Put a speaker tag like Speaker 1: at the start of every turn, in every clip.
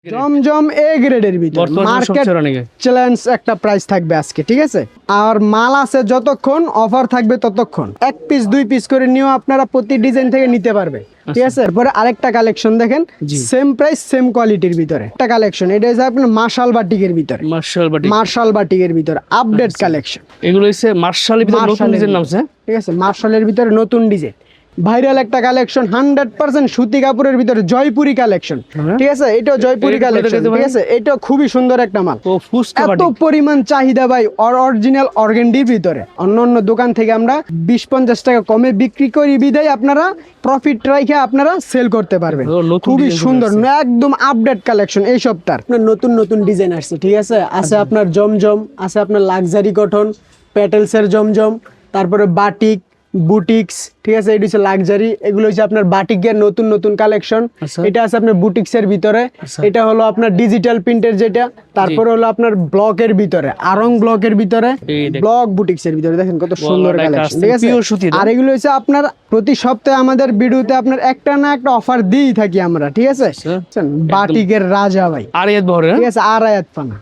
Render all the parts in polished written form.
Speaker 1: জমজম এ গ্রেডের ভিতর market challenge একটা প্রাইস থাকবে আজকে, ঠিক আছে? আর মাল আছে যতক্ষণ অফার থাকবে ততক্ষণ, এক পিস দুই পিস করে নিয়েও আপনারা প্রতি ডিজাইন থেকে নিতে পারবে, ঠিক আছে? এরপরে আরেকটা কালেকশন দেখেন, সেম প্রাইস সেম কোয়ালিটির ভিতরে একটা কালেকশন। এটা হচ্ছে আপনার মার্শাল বাটিকের ভিতরে, মার্শাল বাটিকের ভিতরে আপডেট কালেকশন।
Speaker 2: এগুলো হচ্ছে মার্শালের ভিতরে নতুন ডিজাইন নামছে,
Speaker 1: ঠিক আছে? মার্শালের ভিতরে নতুন ডিজাইন, ভাইরাল একটা কালেকশন, 100% সুতি কাপড়ের ভিতরে জয়পুরি কালেকশন, ঠিক আছে? এটাও জয়পুরি কালেকশন, ঠিক আছে? এটা খুবই সুন্দর একটা মাল, এত পরিমাণ চাহিদা ভাই, অরিজিনাল অর্গানডির ভিতরে। অন্য অন্য দোকান থেকে আমরা 20-50 টাকা কমে বিক্রি করি বিদায় আপনারা প্রফিট রাখে আপনারা সেল করতে পারবেন। খুবই সুন্দর একদম আপডেট কালেকশন এই সপ্তাহ। আপনার নতুন নতুন ডিজাইন আসছে, ঠিক আছে? আছে আপনার জমজম, আছে আপনার লাক্সারি কটন, প্যাটেলসের জমজম, তারপরে বাটিক, বুটিক্স, ঠিক আছে? এটা হচ্ছে লাক্সারি, এগুলো হচ্ছে আপনার বাটিকের নতুন নতুন কালেকশন। এটা আছে আপনার বুটিক্সের ভিতরে, এটা হলো আপনার ডিজিটাল প্রিন্টের যেটা, তারপরে হলো আপনার ব্লকের ভিতরে, আরং ব্লকের ভিতরে, ব্লক বুটিক্সের ভিতরে। দেখেন কত সুন্দর কালেকশন, ঠিক আছে? আর এগুলো হচ্ছে আপনার প্রতি সপ্তাহে আমাদের ভিডিওতে আপনার একটা না একটা অফার দিয়েই থাকি আমরা, ঠিক আছে? বাটিকের রাজা ভাই, ঠিক আছে? আড়াইয়াত পানা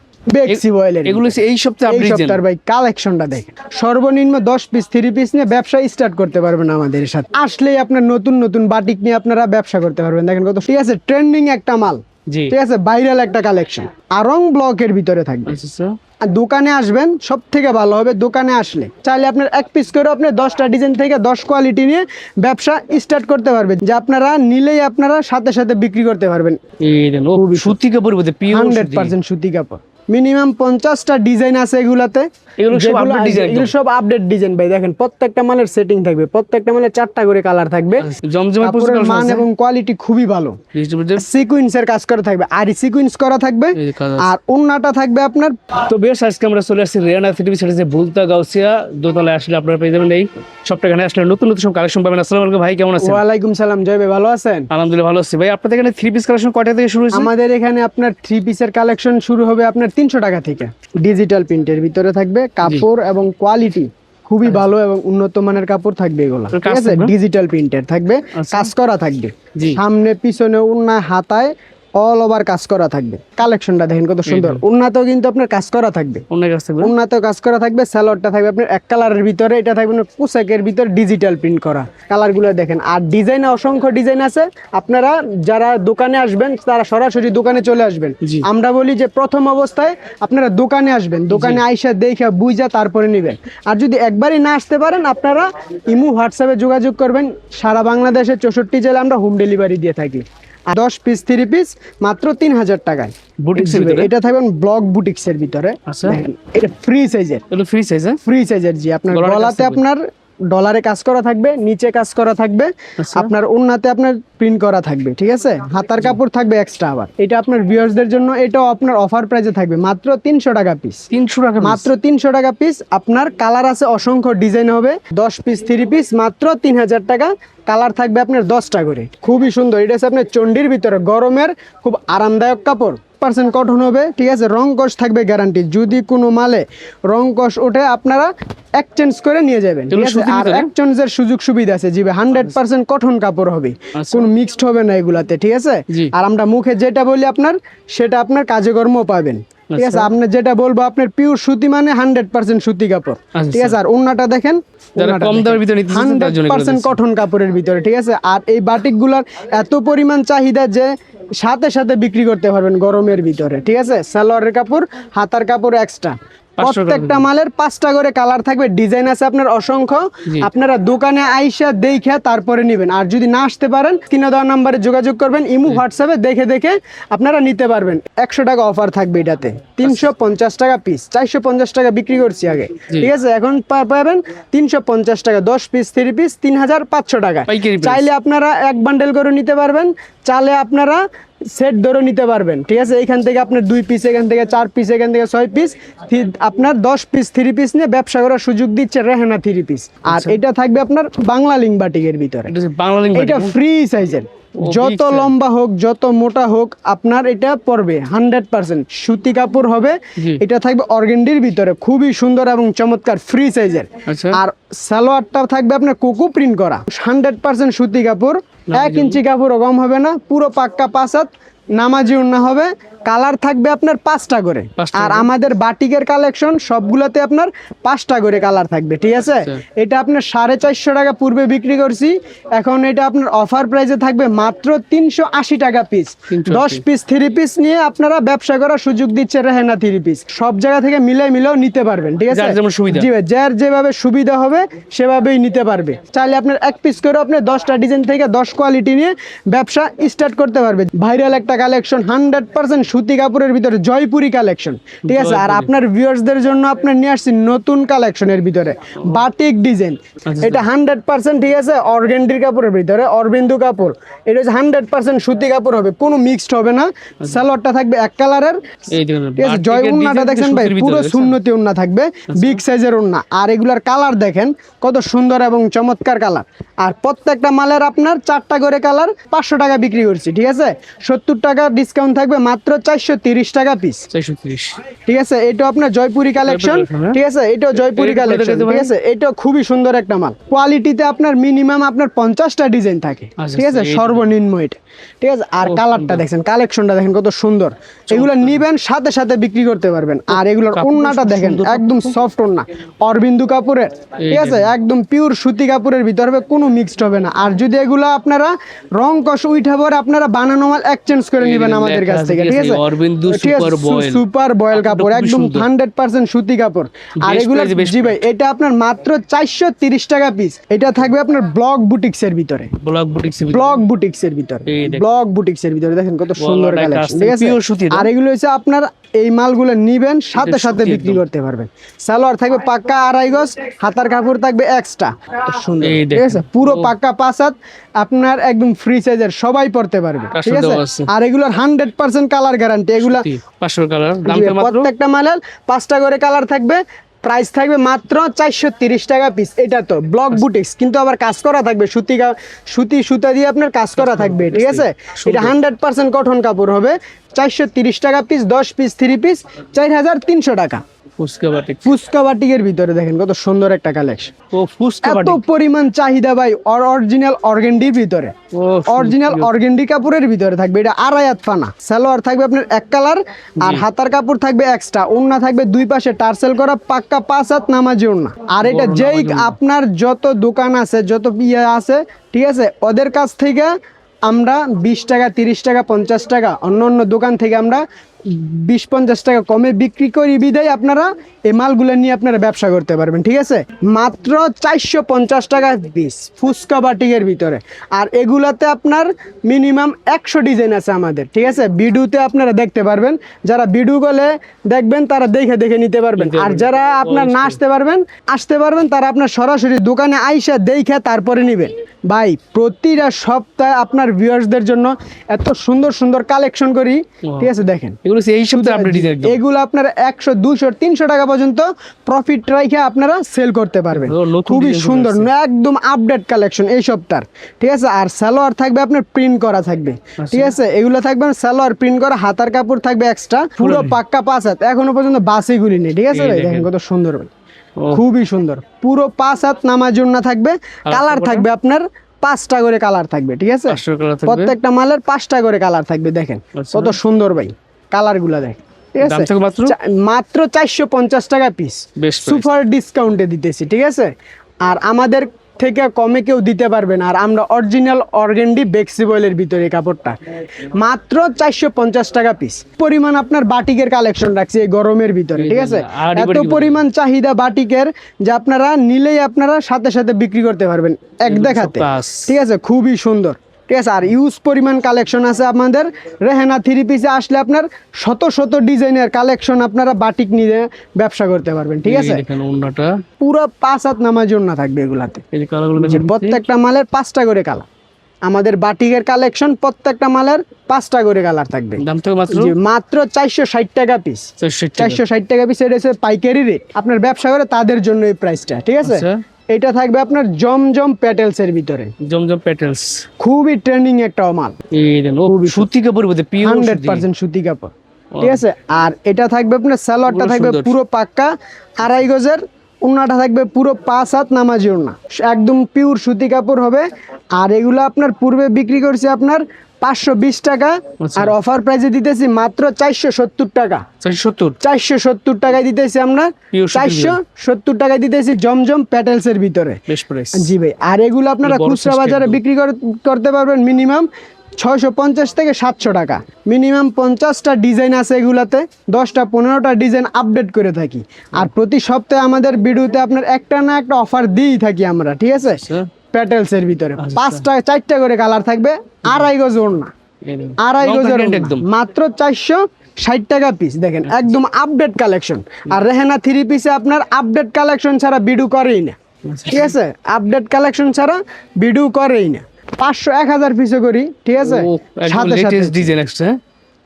Speaker 1: কালেকশনটা দেখেন, সর্বনিম্ন 10 পিস 3 পিস নিয়ে ব্যবসা স্টার্ট করতে পারবেন আমাদের সাথে আসলেই। আপনার নতুন নতুন বাটিক নিয়ে আপনারা ব্যবসা করতে পারবেন। দেখেন কত, ঠিক আছে? ট্রেন্ডিং একটা মাল, ঠিক আছে? ভাইরাল একটা কালেকশন, আরং ব্লকের ভিতরে থাকবে। দোকানে আসবেন, সব থেকে ভালো হবে দোকানে আসলে। চাইলে আপনার এক পিস করে আপনি 10টা ডিজাইন থেকে 10 কোয়ালিটি নিয়ে ব্যবসা স্টার্ট করতে পারবেন, যে আপনারা নিলেই আপনারা সাথে সাথে বিক্রি করতে পারবেন।
Speaker 2: সুতি কাপড়,
Speaker 1: 100% সুতি কাপড়, মিনিমাম 50টা ডিজাইন আছে এগুলাতে। এগুলো সব আপডেট ডিজাইন ভাই। দেখেন প্রত্যেকটা মালের সেটিং থাকবে, প্রত্যেকটা মালের 4টা করে কালার থাকবে। কাপড়ের মান এবং কোয়ালিটি খুবই ভালো, সিকোয়েন্সের কাজ করা থাকবে, আর সিকোয়েন্স করা থাকবে, আর ওন্নাটা থাকবে আপনার।
Speaker 2: তো বেশ, আজকে আমরা চলে আসছি রেহানা থ্রি পিস, সেটা ভুলতা গাউসিয়া দোতলায়। আসলে আপনারা পেয়ে যাবেন এই সবটা, এখানে আসলে নতুন নতুন সব কালেকশন পাবেন। আসসালামু আলাইকুম ভাই, কেমন আছেন?
Speaker 1: ওয়ালাইকুম সালাম জয় ভাই, ভালো আছেন?
Speaker 2: আলহামদুলিল্লাহ ভালো আছি ভাই। আপনাদের এখানে থ্রি পিস কালেকশন কয়টা থেকে শুরু হয়েছে?
Speaker 1: আমাদের এখানে আপনার থ্রি পিসের কালেকশন শুরু হবে আপনার 300 টাকা থেকে। ডিজিটাল প্রিন্টের ভিতরে থাকবে, কাপড় এবং কোয়ালিটি খুবই ভালো এবং উন্নত মানের কাপড় থাকবে এগুলো, ঠিক আছে? ডিজিটাল প্রিন্টের থাকবে, কাজ করা থাকবে, সামনে পিছনে ওন্না হাতায় অল ওভার কাজ করা থাকবে। কালেকশনটা দেখেন কত সুন্দর, উন্নাতেও কিন্তু আপনার কাজ করা থাকবে, উন্নাতেও কাজ করা থাকবে। সালোয়ারটা থাকবে আপনার এক কালারের ভিতরে, এটা থাকবে পোশাকের ভিতরে ডিজিটাল প্রিন্ট করা। কালারগুলো দেখেন, আর ডিজাইনে অসংখ্য ডিজাইন আছে। আপনারা যারা দোকানে আসবেন তারা সরাসরি দোকানে চলে আসবেন। আমরা বলি যে প্রথম অবস্থায় আপনারা দোকানে আসবেন, দোকানে আইসা দেখে বুঝা তারপরে নেবেন। আর যদি একবারই না আসতে পারেন আপনারা ইমো হোয়াটসঅ্যাপে যোগাযোগ করবেন। সারা বাংলাদেশের 64 জেলায় আমরা হোম ডেলিভারি দিয়ে থাকি। 10 পিস 3 পিস মাত্র 3000 টাকায়। এটা থাকবেন ব্লক বুটিক্সের ভিতরে, এটা ফ্রি সাইজের, ফ্রি সাইজের। জি, আপনার গলাতে আপনার ডলারে কাজ করা থাকবে, নিচে কাজ করা থাকবে, আপনার ওন্নাতে আপনার প্রিন্ট করা থাকবে, ঠিক আছে? হাতার কাপড় থাকবে এক্সট্রা। আবার এটা আপনার ভিউয়ার্সদের জন্য, এটাও আপনার অফার প্রাইসে থাকবে মাত্র 300 টাকা পিস। 300 টাকা মাত্র 300 টাকা পিস। আপনার কালার আছে অসংখ্য ডিজাইন হবে। 10 পিস 3 পিস মাত্র 3000 টাকা। কালার থাকবে আপনার 10টা করে, খুবই সুন্দর। এটা আছে আপনার চন্ডির ভিতরে, গরমের খুব আরামদায়ক কাপড়, % কটন হবে, ঠিক আছে? রং কস থাকবে গ্যারান্টি, যদি কোনো মালে রং কস ওঠে আপনারা এক্সচেঞ্জ করে নিয়ে যাবেন, ঠিক আছে? আর এক্সচেঞ্জের সুযোগ সুবিধা আছে জি ভাই। 100% কটন কাপড় হবে, কোনো মিক্সড হবে না এগুলাতে, ঠিক আছে? আর আমরা মুখে যেটা বলি আপনার সেটা আপনার কাজে কর্ম পাবেন, ঠিক আছে? আপনি যেটা বলবো আপনার পিওর সুতি, মানে 100% সুতি কাপড়, ঠিক আছে? আর ওন্নাটা দেখেন, 100% কটন কাপড়ের ভিতরে, ঠিক আছে? আর এই বাটিক গুলার এত পরিমাণ চাহিদা যে সাথে সাথে বিক্রি করতে পারবেন গরমের ভিতরে, ঠিক আছে? সালোয়ারের কাপড়, হাতার কাপড় এক্সট্রা। প্রত্যেকটা মালের 5টা করে কালার থাকবে, ডিজাইন আছে আপনার অসংখ্য। আপনারা দোকানে আইসা দেখে তারপরে নেবেন। আর যদি না আসতে পারেন, স্ক্রিনে দেওয়া নাম্বারে যোগাযোগ করবেন, ইমো হোয়াটসঅ্যাপে দেখে দেখে আপনারা নিতে পারবেন। 100 টাকা অফার থাকবে এটাতে, 350 টাকা পিস। 450 টাকা বিক্রি করছি আগে, ঠিক আছে? এখন পাবেন 350 টাকা, 10 পিস 3 পিস 3500 টাকা। চাইলে আপনারা এক বান্ডেল করে নিতে পারবেন, চাইলে আপনারা সেট ধরে নিতে পারবেন, ঠিক আছে? এখান থেকে আপনার 2 পিস, এখান থেকে 4 পিস, এখান থেকে 6 পিস, আপনার 10 পিস 3 পিস নিয়ে ব্যবসা করার সুযোগ দিচ্ছে রেহানা 3 পিস। আর এটা থাকবে আপনার বাংলা লিঙ্ক বাটিকের ভিতরে, এটা ফ্রি সাইজের। যত লম্বা হোক যত মোটা হোক আপনার এটা পড়বে 100% সুতি কাপড় হবে। এটা থাকবে অর্গানডির ভিতরে, খুবই সুন্দর এবং চমৎকার, ফ্রি সাইজের। আর সালোয়ারটা থাকবে আপনার কোকো প্রিন্ট করা, 100% সুতি কাপড়, 1 ইঞ্চি কাপড় কম হবে না, পুরো পাক্কা 5 হাত নামাজি ওন্না হবে, কালার থাকবে আপনার 5টা করে। আর আমাদের বাটিকের কালেকশন সবগুলোতে আপনার 5টা করে কালার থাকবে, ঠিক আছে? এটা আপনার 450 টাকা পূর্বে বিক্রি করছি, এখন এটা আপনার অফার প্রাইসে থাকবে মাত্র 380 টাকা পিস। 10 পিস 3 পিস নিয়ে আপনারা ব্যবসা করার সুযোগ দিচ্ছে রেহেনা 3 পিস। সব জায়গা থেকে মিলেও নিতে পারবেন, ঠিক আছে? জি ভাই, যার যেভাবে সুবিধা হবে সেভাবেই নিতে পারবে। চাইলে আপনার 1 পিস করে আপনি 10টা ডিজাইন থেকে 10 কোয়ালিটি নিয়ে ব্যবসা স্টার্ট করতে পারবে। ভাইরাল একটা কালেকশন, 100% সুতি কাপড়ের ভিতরে জয়পুরি কালেকশন, ঠিক আছে? আর আপনার ভিউয়ার্সদের জন্য আপনার নিয়ে আসছি নতুন কালেকশনের ভিতরে বাটিক ডিজাইন। এটা 100%, ঠিক আছে, অর্গানডির কাপড়ের ভিতরে অরবিন্দু কাপড়। এটা হচ্ছে 100% সুতি কাপড় হবে, কোনো মিক্সড হবে না। সালোয়ারটা থাকবে এক কালারের, ঠিক আছে? জয় ওন্নাটা দেখেন ভাই, পুরো সুন্নতি ওন্না থাকবে, বিগ সাইজের ওন্না। আর এগুলার কালার দেখেন কত সুন্দর এবং চমৎকার কালার। আর প্রত্যেকটা মালের আপনার 4টা করে কালার 500 টাকা বিক্রি করছি, ঠিক আছে? 70 টাকা ডিসকাউন্ট থাকবে, মাত্র 430 টাকা পিস। 430, ঠিক আছে? এটা আপনার জয়পুরি কালেকশন, ঠিক আছে? এটাও জয়পুরি কালেকশন, ঠিক আছে? এটা খুবই সুন্দর একটা মাল। কোয়ালিটিতে আপনার মিনিমাম আপনার 50টা ডিজাইন থাকে, ঠিক আছে? সর্বনিম্ন এটা, ঠিক আছে? আর কালারটা দেখেন, কালেকশনটা দেখেন কত সুন্দর। এগুলো নিবেন সাথে সাথে বিক্রি করতে পারবেন। আর এগুলোর ওন্নাটা দেখেন, একদম সফট ওন্না, অরবিন্দু কাপড়ের, ঠিক আছে? একদম পিওর সুতি কাপড়ের ভিতরে হবে, কোনো মিক্সড হবে না। আর যদি এগুলো আপনারা রং কষ উঠা পরে আপনারা বানানো মাল এক্সচেঞ্জ করে নেবেন আমাদের কাছ থেকে, ঠিক আছে?
Speaker 2: অরবিন্দু
Speaker 1: সুপার বয়েল কাপড়, একদম 100% সুতি কাপড়। আর এগুলো জি ভাই, এটা আপনার মাত্র 430 টাকা পিস। এটা থাকবে আপনার ব্লক বুটিক্সের ভিতরে, ব্লক বুটিক্সের ভিতরে দেখেন কত সুন্দর কালেকশন, ঠিক আছে? আর এগুলো হচ্ছে আপনার এই মালগুলো নিবেন সাথে সাথে বিক্রি করতে পারবেন। সালোয়ার থাকবে পাক্কা 2.5 গজ, হাতার কাপড় থাকবে এক্সট্রা, সুন্দর, ঠিক আছে? পুরো পাক্কা 5 হাত, আপনার একদম ফ্রি সাইজের, সবাই পড়তে পারবে, ঠিক আছে? আর এগুলোর 100% কালার গ্যারান্টি। এগুলা 500 কালার, প্রত্যেকটা মালের 5টা করে কালার থাকবে। প্রাইস থাকবে মাত্র 430 টাকা পিস। এটা তো ব্লক বুটিক্স, কিন্তু আবার কাজ করা থাকবে, সুতা দিয়ে আপনার কাজ করা থাকবে, ঠিক আছে? এটা 100% কটন কাপড় হবে। 430 টাকা পিস, 10 পিস 3 পিস, 4300 টাকা। ফুচকা বাটিকের ভিতরে দেখেন কত সুন্দর একটা কালেকশন। এত পরিমাণ চাহিদা ভাই, অরিজিনাল অর্গানডির ভিতরে, অরিজিনাল অর্গানডি কাপড়ের ভিতরে থাকবে। এটা 2.5 হাত পানা। সালোয়ার থাকবে আপনার এক কালার, আর হাতার কাপড় থাকবে এক্সট্রা। ওন্না থাকবে দুই পাশে টার্সেল করা, পাক্কা 5 হাত নামাজি ওন্না। আর এটা যেই আপনার যত দোকান আছে, যত ইয়ে আছে, ঠিক আছে, ওদের কাছ থেকে আমরা 20 টাকা 30 টাকা 50 টাকা, অন্য দোকান থেকে আমরা 20-50 টাকা কমে বিক্রি করি, বিদায় আপনারা এই মালগুলো নিয়ে আপনারা ব্যবসা করতে পারবেন, ঠিক আছে? মাত্র 450 টাকা পিস ফুচকা বাটিকের ভিতরে। আর এগুলাতে আপনার মিনিমাম 100 ডিজাইন আছে আমাদের, ঠিক আছে? ভিডিওতে আপনারা দেখতে পারবেন, যারা ভিডিও কলে দেখবেন তারা দেখে নিতে পারবেন। আর যারা আপনার না আসতে পারবেন তারা আপনার সরাসরি দোকানে আইসা দেখে তারপরে নেবেন। ভাই, প্রতিটা সপ্তাহে আপনার ভিউয়ার্সদের জন্য এত সুন্দর সুন্দর কালেকশন করি, ঠিক আছে? দেখেন এগুলো আপনার 100, 200, 300 টাকা পর্যন্ত প্রফিট রাখে আপনারা সেল করতে পারবেন। খুবই সুন্দর, একদম আপডেট কালেকশন এই সপ্তাহ, ঠিক আছে? আর সালোয়ার থাকবে আপনার প্রিন্ট করা থাকবে, ঠিক আছে? এগুলো থাকবে সালোয়ার প্রিন্ট করা, হাতার কাপড় থাকবে এক্সট্রা, পুরো পাক্কা 5 হাত। এখনো পর্যন্ত বাসে গুলি নেই, ঠিক আছে? দেখেন কত সুন্দর, খুবই সুন্দর, পুরো 5 হাত নামার জন্য থাকবে। কালার থাকবে আপনার 5টা করে কালার থাকবে, ঠিক আছে? প্রত্যেকটা মালের 5টা করে কালার থাকবে। দেখেন কত সুন্দর ভাই কালার গুলা, দেখেন, ঠিক আছে? মাত্র 450 টাকা পিস, সুপার ডিসকাউন্টে দিতেছি, ঠিক আছে? আর আমাদের থেকে কমে কেউ দিতে পারবে না। আর আমরা অরিজিনাল অর্গানডি বেক্সিবয়েলের ভিতরে কাপড়টা মাত্র 450 টাকা পিস। পরিমাণ আপনার বাটিকের কালেকশন রাখছি এই গরমের ভিতরে, ঠিক আছে? এত পরিমাণ চাহিদা বাটিকের যে আপনারা নিলেই আপনারা সাথে সাথে বিক্রি করতে পারবেন এক দেখাতে, ঠিক আছে? খুবই সুন্দর, ঠিক আছে? আর ইউজ পরিমাণ কালেকশন আছে আমাদের। রেহেনা 3 পিসে আসলে আপনার শত ডিজাইনের কালেকশন আপনারা বাটিক নিয়ে ব্যবসা করতে পারবেন, ঠিক আছে? পুরো 5 হাত নামাজ ওন্না থাকবে এগুলাতে। প্রত্যেকটা মালের 5টা করে কালার। আমাদের বাটিকের কালেকশন প্রত্যেকটা মালের 5টা করে কালার থাকবে। মাত্র 460 টাকা পিস, 460 টাকা পিস। এটা হচ্ছে পাইকারি রেট, আপনার ব্যবসা করে তাদের জন্য এই প্রাইসটা, ঠিক আছে? এটা থাকবে আপনার জমজম প্যাটেলস এর ভিতরে। জমজম প্যাটেলস খুবই ট্রেন্ডিং একটা মাল, সুতি কাপড়, 100% সুতি কাপড়, ঠিক আছে? আর এটা থাকবে আপনার সালোয়ারটা থাকবে পুরো পাক্কা 2.5 গজের, ওন্নাটা থাকবে পুরো 5 হাত নামাজি ওন্না, একদম পিওর সুতি কাপড় হবে। আর এগুলো আপনার পূর্বে বিক্রি করছে আপনার 520 টাকা,
Speaker 2: আচ্ছা।
Speaker 1: আর অফার প্রাইসে দিতেছি মাত্র 470 টাকা।
Speaker 2: 470
Speaker 1: 470 টাকায় দিতেছি আমরা,
Speaker 2: Pure sutil
Speaker 1: 470 টাকায় দিতেছি জমজম প্যাটেলস এর ভিতরে।
Speaker 2: বেশ প্রাইস।
Speaker 1: জি ভাই, আর এগুলো আপনারা
Speaker 2: বড়
Speaker 1: খুচরা
Speaker 2: size
Speaker 1: বাজারে
Speaker 2: একদম।
Speaker 1: বিক্রি করতে পারবেন মিনিমাম 650 থেকে 700 টাকা। মিনিমাম 50টা ডিজাইন আছে এগুলাতে, 10টা 15টা ডিজাইন আপডেট করে থাকি। আর প্রতি সপ্তাহে আমাদের ভিডিওতে আপনার একটা না একটা অফার দিয়েই থাকি আমরা, ঠিক আছে?
Speaker 2: আচ্ছা।
Speaker 1: প্যাটেলস এর ভিতরে
Speaker 2: আচ্ছা।
Speaker 1: 5টা 4টা করে কালার থাকবে, আড়াই গজ ওড়না, আড়াই
Speaker 2: রং
Speaker 1: গজের
Speaker 2: থাকবে
Speaker 1: ওড়না,
Speaker 2: একদম।
Speaker 1: মাত্র 460 টাকা পিস। দেখেন একদম আপডেট কালেকশন। আর রেহানা 3 পিসে আপনার আপডেট কালেকশন ছাড়া ভিডিও করেই না, ঠিক আছে? আপডেট কালেকশন ছাড়া ভিডিও করেই না। 500 1000 পিসে করি, ঠিক আছে?
Speaker 2: ও একদম
Speaker 1: সাথে সাথে
Speaker 2: লেটেস্ট ডিজাইন আসছে। হ্যাঁ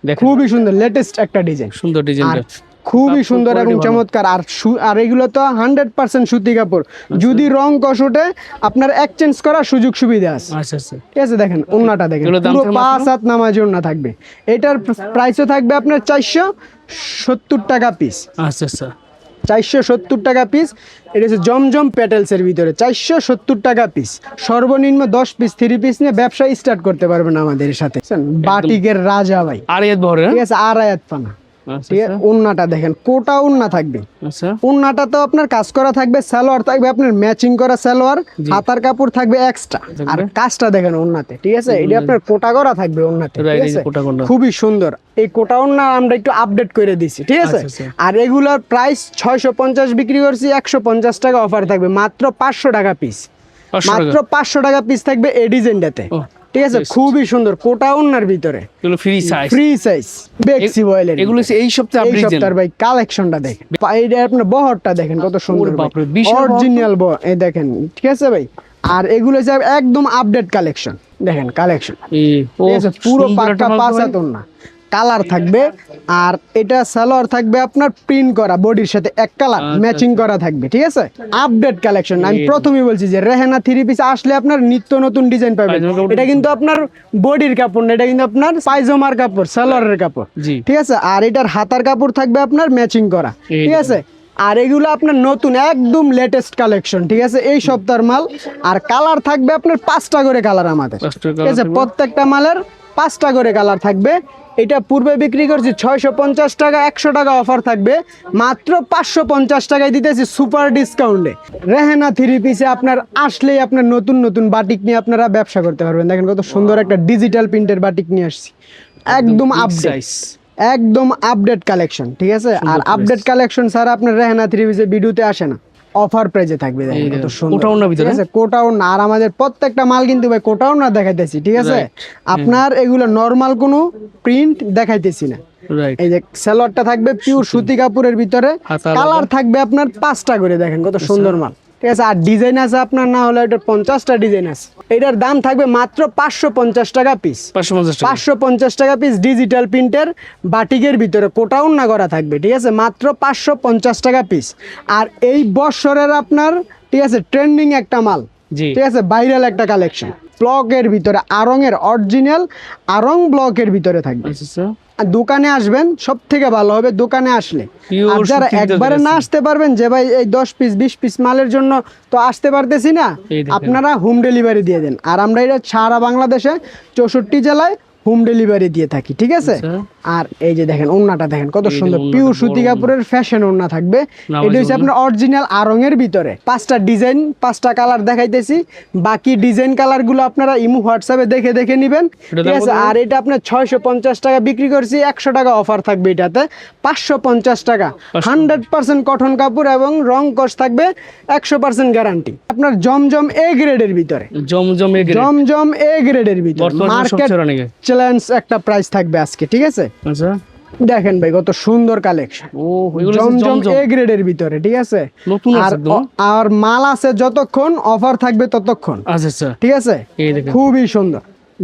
Speaker 2: দেখেন
Speaker 1: খুবই সুন্দর লেটেস্ট একটা ডিজাইন,
Speaker 2: সুন্দর
Speaker 1: আর
Speaker 2: ডিজাইনটা।
Speaker 1: খুবই
Speaker 2: কাপড়
Speaker 1: সুন্দর এবং
Speaker 2: quality ভালো।
Speaker 1: চমৎকার। আর এগুলো তো 100% সুতি কাপড়। যদি রং কষ ওঠে আপনার এক্সচেঞ্জ করার সুযোগ সুবিধা আছে,
Speaker 2: আচ্ছা আচ্ছা।
Speaker 1: ঠিক আছে? দেখেন ওন্নাটা দেখেন,
Speaker 2: এগুলোর দাম
Speaker 1: পুরো
Speaker 2: থাকবে
Speaker 1: 5 হাত নামাজি ওন্না থাকবে। এটার প্রাইসও থাকবে আপনার 470 টাকা পিস।
Speaker 2: আচ্ছা আচ্ছা।
Speaker 1: 470 টাকা পিস। এটা হচ্ছে জমজম প্যাটেলসের ভিতরে 470 টাকা পিস। সর্বনিম্ন 10 পিস 3 পিস নিয়ে ব্যবসা স্টার্ট করতে পারবেন আমাদের সাথে। বাটিকের রাজা ভাই,
Speaker 2: আর এত বড়
Speaker 1: ঠিক আছে? আড়ায়াত পানা,
Speaker 2: আচ্ছা
Speaker 1: ঠিক আছে? ওন্নাটা দেখেন, কোটা ওন্না থাকবে।
Speaker 2: আচ্ছা।
Speaker 1: ওন্নাটা তো আপনার কাজ করা থাকবে, সালোয়ার থাকবে আপনার ম্যাচিং করা সালোয়ার, হাতার কাপড় থাকবে এক্সট্রা। আর কাজটা দেখেন ওন্নাতে, ঠিক আছে? এটা আপনার কোটা করা থাকবে ওন্নাতে,
Speaker 2: Right,
Speaker 1: ঠিক
Speaker 2: এই যে
Speaker 1: আছে?
Speaker 2: কোটা করা।
Speaker 1: খুবই সুন্দর। এই কোটা ওন্না আমরা একটু আপডেট করে দিছি, ঠিক আছে?
Speaker 2: আচ্ছা, আচ্ছা।
Speaker 1: আর এগুলার প্রাইস 650 বিক্রি করছি, 150 টাকা অফার থাকবে, মাত্র 500 টাকা পিস।
Speaker 2: 500
Speaker 1: মাত্র
Speaker 2: টাকা।
Speaker 1: 500 টাকা পিস থাকবে এই ডিজাইনটাতে,
Speaker 2: ও,
Speaker 1: ঠিক আছে?
Speaker 2: বেশ।
Speaker 1: খুবই সুন্দর কোটা ওন্নার ভিতরে,
Speaker 2: এগুলো ফ্রি সাইজ।
Speaker 1: ফ্রি সাইজ বেক্সি বয়েলের।
Speaker 2: এগুলো হচ্ছে এই সপ্তাহে
Speaker 1: এই
Speaker 2: আপডেট ডিজাইন।
Speaker 1: সপ্তাহের ভাই কালেকশনটা দেখেন, এইটা আপনার বহরটা দেখেন কত সুন্দর,
Speaker 2: ওরে বাপরে, বিশাল বহর তো।
Speaker 1: অরিজিনাল এই দেখেন, ঠিক আছে ভাই? আর এগুলো হচ্ছে একদম আপডেট কালেকশন, দেখেন কালেকশন,
Speaker 2: ও
Speaker 1: ঠিক আছে? পুরো
Speaker 2: সুন্দর একটা
Speaker 1: পাক্কা
Speaker 2: মাল তো ভাই।
Speaker 1: পাঁচাতন না, কালার থাকবে। আর এটা সালোয়ার থাকবে আপনার প্রিন্ট করা, বডির সাথে এক কালার
Speaker 2: আচ্ছা,
Speaker 1: ম্যাচিং করা থাকবে, ঠিক আছে? Update collection. আমি প্রথমেই বলছি যে রেহানা 3 পিস আসলে আপনার নিত্য নতুন ডিজাইন পাবেন।
Speaker 2: পায়জামা কাপড়।
Speaker 1: এটা কিন্তু আপনার বডির কাপড় না, এটা কিন্তু আপনার পায়জামার কাপড়, সালোয়ারের কাপড়,
Speaker 2: জি।
Speaker 1: ঠিক আছে? আর এটার হাতার কাপড় থাকবে আপনার ম্যাচিং করা,
Speaker 2: এই
Speaker 1: ঠিক আছে? আর এগুলো আপনার নতুন একদম লেটেস্ট কালেকশন, ঠিক আছে? এই সপ্তাহের মাল। আর কালার থাকবে আপনার 5টা করে কালার আমাদের,
Speaker 2: 5টা
Speaker 1: ঠিক
Speaker 2: colour
Speaker 1: আছে?
Speaker 2: থাকবে।
Speaker 1: প্রত্যেকটা মালের 5টা করে কালার থাকবে। এটা পূর্বে বিক্রি করছি 650 টাকা, 100 টাকা অফার থাকবে, মাত্র 550 টাকায় দিতেছি সুপার ডিসকাউন্টে। রেহানা 3 পিসে আপনার আসলেই আপনার নতুন নতুন বাটিক নিয়ে আপনারা ব্যবসা করতে পারবেন। দেখেন কত সুন্দর একটা ডিজিটাল প্রিন্টের বাটিক নিয়ে আসছি, একদম
Speaker 2: big
Speaker 1: আপডেট,
Speaker 2: size।
Speaker 1: একদম আপডেট কালেকশন, ঠিক আছে? আর
Speaker 2: সুন্দর
Speaker 1: আপডেট কালেকশন ছাড়া আপনার রেহানা 3 পিসে ভিডিওতে আসে না, অফার প্রাইজে থাকবে। দেখেন
Speaker 2: এই
Speaker 1: কত
Speaker 2: দেখেন,
Speaker 1: সুন্দর,
Speaker 2: কোটাও না ভিতরে?
Speaker 1: ঠিক আছে? কোটাও না। আর আমাদের প্রত্যেকটা মাল কিন্তু ভাই কোটাও না দেখাইতেছি, ঠিক আছে? আপনার এগুলো নরমাল কোনো প্রিন্ট দেখাইতেছি না।
Speaker 2: রাইট।
Speaker 1: এই যে সালোয়ারটা থাকবে পিওর সুতি কাপড়ের ভিতরে,
Speaker 2: হাতা আলাদা।
Speaker 1: কালার থাকবে আপনার 5টা করে, দেখেন কত সুন্দর মাল, ঠিক আছে? আর ডিজাইন আছে আপনার না হলে এটা 50টা ডিজাইন আছে। এটার দাম থাকবে মাত্র 550 টাকা পিস।
Speaker 2: 550 টাকা।
Speaker 1: 550 টাকা পিস ডিজিটাল প্রিন্টের বাটিকের ভিতরে কোটাও না করা থাকবে, ঠিক আছে? মাত্র 550 টাকা পিস। আর এই বছরের আপনার, ঠিক আছে, ট্রেন্ডিং একটা মাল,
Speaker 2: জি।
Speaker 1: ঠিক আছে? ভাইরাল একটা কালেকশন, ব্লকের ভিতরে আরঙের অরিজিনাল আরং ব্লকের ভিতরে থাকবে।
Speaker 2: আচ্ছা আচ্ছা।
Speaker 1: আর দোকানে আসবেন, সব থেকে ভালো হবে দোকানে আসলে।
Speaker 2: Pure
Speaker 1: আর যারা
Speaker 2: সুতির
Speaker 1: একবারে
Speaker 2: ভিতরে
Speaker 1: না
Speaker 2: আছে।
Speaker 1: আসতে পারবেন যে ভাই এই 10 পিস 20 পিস মালের জন্য তো আসতে পারতেছি না,
Speaker 2: এই দেখেন।
Speaker 1: আপনারা হোম ডেলিভারি দিয়ে দেন। আর আমরা এটা সারা বাংলাদেশে 64 জেলায় হোম ডেলিভারি দিয়ে থাকি, ঠিক আছে?
Speaker 2: আচ্ছা।
Speaker 1: আর এই যে দেখেন ওন্নাটা দেখেন কত
Speaker 2: এই যে
Speaker 1: সুন্দর,
Speaker 2: ওন্নাটা
Speaker 1: পিওর
Speaker 2: বড়
Speaker 1: সুতি
Speaker 2: ওন্না।
Speaker 1: কাপড়ের ফ্যাশন ওন্না থাকবে।
Speaker 2: নামাজি
Speaker 1: এটা হচ্ছে
Speaker 2: ওন্না।
Speaker 1: আপনার অরিজিনাল আরঙের ভিতরে 5টা ডিজাইন 5টা কালার দেখাইতেছি। বাকি ডিজাইন কালারগুলো আপনারা ইমো হোয়াটসঅ্যাপে দেখে দেখে নেবেন,
Speaker 2: এটা
Speaker 1: ঠিক
Speaker 2: দাম
Speaker 1: আছে?
Speaker 2: কত?
Speaker 1: আর এটা আপনার 650 টাকা বিক্রি করছি, 100 টাকা অফার থাকবে এটাতে, 550 টাকা। 100% কটন কাপড় এবং রং কস থাকবে 100% গ্যারান্টি। আপনার জমজম এ গ্রেডের ভিতরে,
Speaker 2: জমজমে গ্রেড।
Speaker 1: জমজম এ গ্রেডের ভিতরে
Speaker 2: বর্তমানে
Speaker 1: মার্কেট
Speaker 2: সবচেয়ে রানিং এ।
Speaker 1: চ্যালেঞ্জ একটা প্রাইস থাকবে আজকে, ঠিক আছে?
Speaker 2: আচ্ছা।
Speaker 1: দেখেন ভাই কত সুন্দর কালেকশন,
Speaker 2: ও এগুলো হচ্ছে
Speaker 1: জমজম
Speaker 2: জমজম।
Speaker 1: এ গ্রেডের ভিতরে, ঠিক আছে?
Speaker 2: নতুন আছে
Speaker 1: আর
Speaker 2: একদম।
Speaker 1: আর মাল আছে যতক্ষণ অফার থাকবে ততক্ষণ,
Speaker 2: আচ্ছা আচ্ছা।
Speaker 1: ঠিক আছে?
Speaker 2: এই দেখেন
Speaker 1: খুবই সুন্দর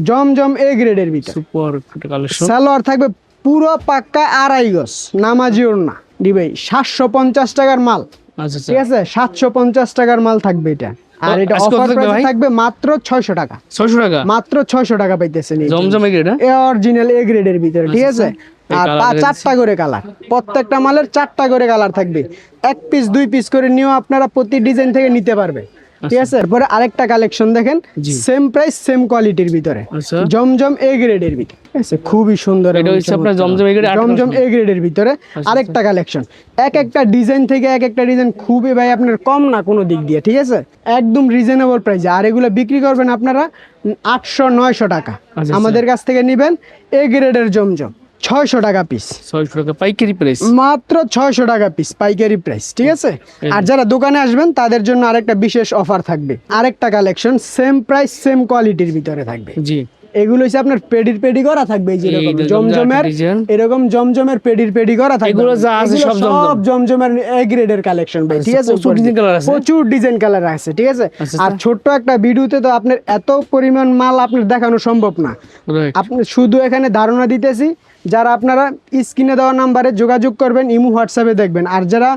Speaker 1: জমজম এ গ্রেডের ভিতরে।
Speaker 2: Super collection.
Speaker 1: সালোয়ার থাকবে পুরো পাক্কা আড়াই গজ নামাজি ওড়না, দি ভাই 750 টাকার মাল,
Speaker 2: আচ্ছা আচ্ছা।
Speaker 1: ঠিক আছে? 750 টাকার মাল থাকবে এটা। আর এটা
Speaker 2: আজকে কত
Speaker 1: অফার
Speaker 2: থাকবে ভাই?
Speaker 1: থাকবে মাত্র 600 টাকা,
Speaker 2: 600 টাকা।
Speaker 1: মাত্র 600 টাকা পাইতেছেন এই
Speaker 2: জমজমে গ্রেড।
Speaker 1: এ অরিজিনাল এ গ্রেডের ভিতরে, ঠিক আছে?
Speaker 2: এই
Speaker 1: আর
Speaker 2: colour এর
Speaker 1: 4টা করে কালার, প্রত্যেকটা মালের 4টা করে কালার থাকবে। 1 পিস 2 পিস করে নিয়েও আপনারা প্রতি ডিজাইন থেকে নিতে পারবে। ঠিক আছে। এরপরে আরেকটা কালেকশন দেখেন,
Speaker 2: জি।
Speaker 1: সেম প্রাইস সেম কোয়ালিটির ভিতরে,
Speaker 2: আচ্ছা
Speaker 1: জমজম এ গ্রেডের ভিতরে, ঠিক আছে, খুবই সুন্দর।
Speaker 2: এটা
Speaker 1: এবং
Speaker 2: হচ্ছে আপনার
Speaker 1: চমৎকার।
Speaker 2: জমজম A grade, আরেকটা
Speaker 1: জমজম এ গ্রেডের ভিতরে আরেকটা কালেকশন, এক একটা ডিজাইন থেকে এক একটা ডিজাইন খুবই ভাই আপনার কম না কোনো দিক দিয়ে, ঠিক আছে, একদম রিজনেবল প্রাইসে। আর এগুলো বিক্রি করবেন আপনারা 800-900 টাকা,
Speaker 2: আচ্ছা।
Speaker 1: আমাদের কাছ থেকে নেবেন এ গ্রেডের জমজম 600 টাকা পিস,
Speaker 2: 600 টাকা পাইকারি প্রাইস।
Speaker 1: মাত্র 600 টাকা পিস পাইকারি প্রাইস, ঠিক আছে। আর যারা দোকানে আসবেন তাদের জন্য আরেকটা বিশেষ অফার থাকবে, আরেকটা কালেকশন সেম প্রাইস সেম কোয়ালিটির ভিতরে থাকবে।
Speaker 2: জি
Speaker 1: এগুলো হচ্ছে আপনার পেডি করা থাকবে, এই যে এরকম জমজমের, এরকম জমজমের পেডি করা থাকবে।
Speaker 2: এগুলো যা আছে
Speaker 1: এগুলো সব জমজমের এ গ্রেডের কালেকশন ভাই, ঠিক আছে।
Speaker 2: প্রচুর ডিজাইন কালার আছে,
Speaker 1: প্রচুর ডিজাইন কালার আছে, ঠিক আছে। আর ছোট্ট একটা ভিডিওতে তো আপনার এত পরিমাণ মাল আপনার দেখানো সম্ভব না,
Speaker 2: রাইট।
Speaker 1: আপনি শুধু এখানে ধারণা দিতেছি। যারা আপনারা স্ক্রিনে দেওয়া নাম্বারে যোগাযোগ করবেন, ইমো হোয়াটসঅ্যাপে দেখবেন। আর যারা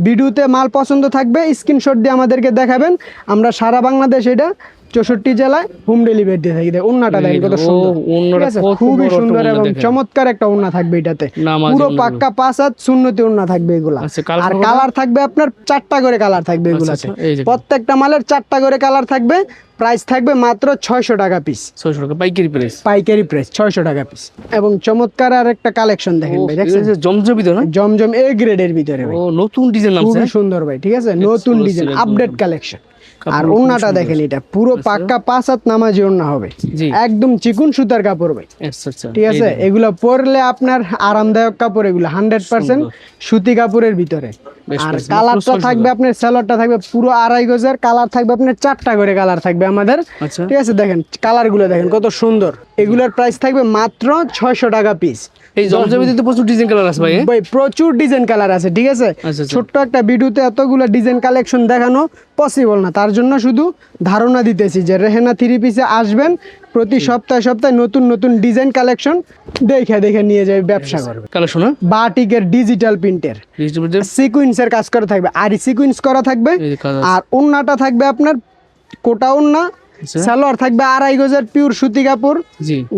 Speaker 1: ভিডিওতে মাল পছন্দ থাকবে স্ক্রিনশট দিয়ে আমাদেরকে দেখাবেন, আমরা সারা বাংলাদেশ এটা 64 জেলায় হোম ডেলিভারি দিয়ে থাকি। ওন্নাটা দেখেন কত সুন্দর, ঠিক আছে, খুবই সুন্দর এবং চমৎকার একটা ওন্না থাকবে এটাতে, পুরো পাক্কা 5 হাত সুন্নতি ওন্না থাকবে এগুলা। আর কালার থাকবে আপনার 4টা করে কালার থাকবে এগুলাতে, প্রত্যেকটা মালের 4টা করে কালার থাকবে। প্রাইস থাকবে মাত্র 600 টাকা পিস,
Speaker 2: 600 টাকা পাইকারি প্রাইস,
Speaker 1: পাইকারি প্রাইস 600 টাকা পিস। এবং চমৎকার আর একটা কালেকশন দেখেন ভাই, দেখছেন
Speaker 2: জমজম ভিতরে না,
Speaker 1: জমজম এ গ্রেডের ভিতরে ভাই,
Speaker 2: ও নতুন ডিজাইন নামছে,
Speaker 1: খুবই সুন্দর ভাই, ঠিক আছে, নতুন ডিজাইন আপডেট কালেকশন। আর ওন্নাটা দেখেন, এটা পুরো পাক্কা 5 হাত নামাজি ওন্না হবে, একদম চিকুন সুতার কাপড় ভাই,
Speaker 2: আচ্ছা
Speaker 1: ঠিক আছে। এগুলো পরলে আপনার আরামদায়ক কাপড়, এগুলো 100% সুতি কাপড়ের ভিতরে। আর কালারটা থাকবে আপনার, সালোয়ারটা থাকবে পুরো 2.5 গজের, কালার থাকবে আপনার 4টা করে কালার থাকবে আমাদের, ঠিক আছে। দেখেন কালার গুলো দেখেন কত সুন্দর, এগুলোর প্রাইস থাকবে মাত্র 600 টাকা পিস।
Speaker 2: এই জমজমের তো প্রচুর ডিজাইন কালার আছে ভাই,
Speaker 1: ভাই প্রচুর ডিজাইন কালার আছে, ঠিক আছে। ছোট্ট একটা ভিডিওতে এতগুলো ডিজাইন কালেকশন দেখানো পসিবল না, তার জন্য শুধু ধারণা দিতেছি যে রেহেনা 3 পিসে আসবেন, প্রতি সপ্তাহে নতুন নতুন ডিজাইন কালেকশন দেখে নিয়ে যাবে, ব্যবসা করবে।
Speaker 2: কালেকশন
Speaker 1: বাটিকের ডিজিটাল প্রিন্টের সিকুয়েন্সের কাজ করা থাকবে, আর সিকুয়েন্স করা থাকবে। আর ওন্নাটা থাকবে আপনার কোটা ওন্না, সালোয়ার থাকবে 2.5 গজের পিওর সুতি কাপড়,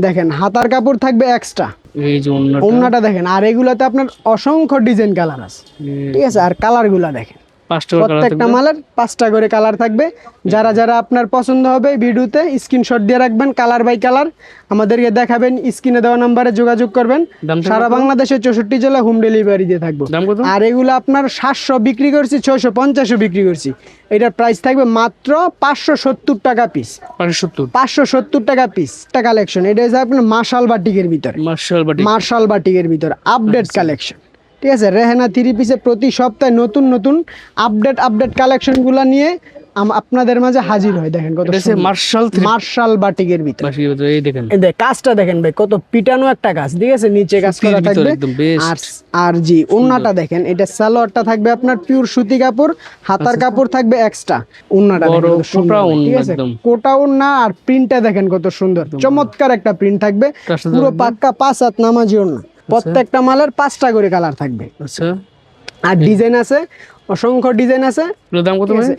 Speaker 1: দেখেন হাতার কাপড় থাকবে এক্সট্রা,
Speaker 2: এই যে
Speaker 1: ওন্নাটা দেখেন। আর এগুলাতে আপনার অসংখ্য ডিজাইন কালার আছে, ঠিক আছে। আর কালারগুলা দেখেন, প্রত্যেকটা মালের 5টা করে কালার থাকবে। যারা আপনার পছন্দ হবে ভিডিওতে স্ক্রিনশট দিয়ে রাখবেন, কালার বাই কালার আমাদেরকে দেখাবেন, স্ক্রিনে দেওয়া নাম্বারে যোগাযোগ করবেন। সারা বাংলাদেশে 64 জেলা হোম ডেলিভারি দিয়ে থাকবো। আর এগুলো আপনার 700 বিক্রি করছি, 650 বিক্রি করছি। এটার প্রাইস থাকবে মাত্র 570 টাকা পিস, 570 টাকা পিস। একটা কালেকশন, এটা হচ্ছে আপনার মার্শাল বাটিকের ভিতরে, মার্শাল বাটিকের ভিতরে আপডেট কালেকশন, ঠিক আছে। রেহেনা 3 পিসে প্রতি সপ্তাহে নতুন নতুন আপডেট কালেকশনগুলো নিয়ে আপনাদের মাঝে হাজির হয়। দেখেন কত মার্শাল বাটিকের ভিতরে, এই দেখেন কাজটা দেখেন ভাই, কত পিটানো একটা কাজ, ঠিক আছে, নিচে কাজ করা থাকবে। আর জি ওন্নাটা দেখেন, এটা সালোয়ারটা থাকবে আপনার পিওর সুতি কাপড়, হাতার কাপড় থাকবে এক্সট্রা। ওন্নাটা দেখেন কত সুন্দর, ঠিক আছে, কোটা ওন্না। আর প্রিন্টটা দেখেন কত সুন্দর, চমৎকার একটা প্রিন্ট থাকবে, পুরো পাক্কা 5 হাত নামাজি ওন্না। প্রত্যেকটা মালের 5টা করে কালার থাকবে, আর ডিজাইন আছে, অসংখ্য ডিজাইন আছে।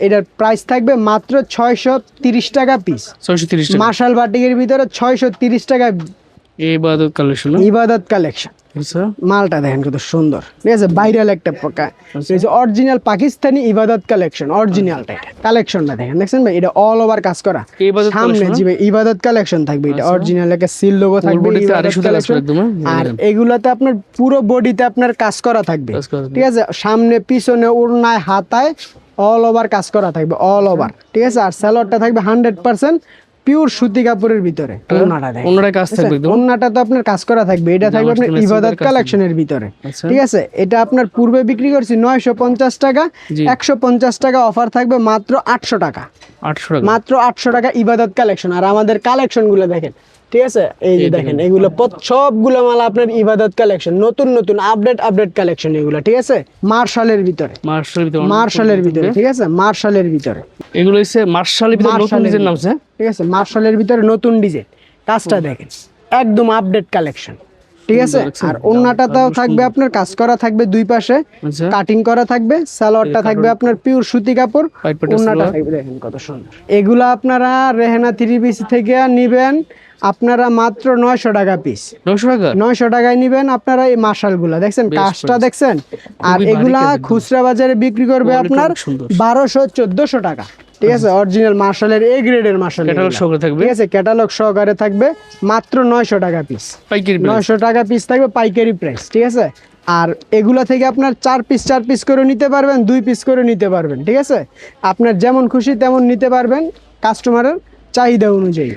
Speaker 1: এটার প্রাইস থাকবে মাত্র 630 টাকা পিস, মার্শাল বাটিকের ভিতরে 630 টাকা ইবাদত কালেকশন। মালটা দেখেন কত সুন্দর, ঠিক আছে, ভাইরাল একটা অরিজিনাল পাকিস্তানি ইবাদত কালেকশন, অরিজিনালটা এটা কালেকশনটা দেখেন, দেখছেন ভাই, এটা অল ওভার কাজ করা, সামনে জিবে ইবাদত কালেকশন থাকবে, এটা অরিজিনাল একটা সিল লোগো থাকবে। আর এগুলাতে আপনার পুরো বডিতে আপনার কাজ করা থাকবে, ঠিক আছে, সামনে পিছনে ওড়নায় হাতায় অল ওভার কাজ করা থাকবে, অল ওভার, ঠিক আছে। আর সালোয়ারটা থাকবে 100% পিওর সুতি কাপড়ের ভিতরে। ওন্নাটা তো আপনার কাজ করা থাকবে, এটা থাকবে আপনার ইবাদত কালেকশনের ভিতরে, ঠিক আছে। এটা আপনার পূর্বে বিক্রি করছি 950 টাকা, 150 টাকা অফার থাকবে মাত্র 800 টাকা, মাত্র 800 টাকা ইবাদত কালেকশন। আর আমাদের কালেকশন গুলো দেখেন, ঠিক আছে, এই যে দেখেন, এগুলো সবগুলো মাল আপনার ইবাদত কালেকশন, নতুন নতুন আপডেট কালেকশন এগুলো, ঠিক আছে। মার্শালের ভিতরে, ঠিক আছে, মার্শালের ভিতরে
Speaker 2: এগুলো হচ্ছে মার্শালের ভিতরে নতুন ডিজাইন নামছে,
Speaker 1: ঠিক আছে, মার্শালের ভিতরে নতুন ডিজাইন। কাজটা দেখেন একদম আপডেট কালেকশন, ঠিক আছে। আর ওন্নাটাতেও থাকবে আপনার কাজ করা থাকবে, দুই পাশে কাটিং করা থাকবে, সালোয়ারটা থাকবে আপনার পিওর সুতি কাপড়, ওন্নাটা থাকবে দেখেন কত সুন্দর। এগুলা আপনারা রেহেনা 3 পিস থেকে নিবেন আপনারা মাত্র 900 টাকা পিস, 900 টাকায় নিবেন আপনারা এই মার্শাল গুলা, দেখছেন কাজটা দেখছেন। আর এগুলা খুচরা বাজারে বিক্রি করবে আপনার 1200-1400 টাকা, ঠিক আছে, অরিজিনাল মার্শালের এ গ্রেডের মার্শাল,
Speaker 2: ক্যাটালগ সহ থাকবে,
Speaker 1: ঠিক আছে, ক্যাটালগ সহকারে থাকবে মাত্র 900 টাকা পিস,
Speaker 2: পাইকারি price।
Speaker 1: 900 টাকা পিস থাকবে পাইকারি প্রাইস, ঠিক আছে। আর এগুলা থেকে আপনার 4 পিস করে নিতে পারবেন, 2 পিস করে নিতে পারবেন, ঠিক আছে। আপনার যেমন খুশি তেমন নিতে পারবেন কাস্টমারের চাহিদা অনুযায়ী।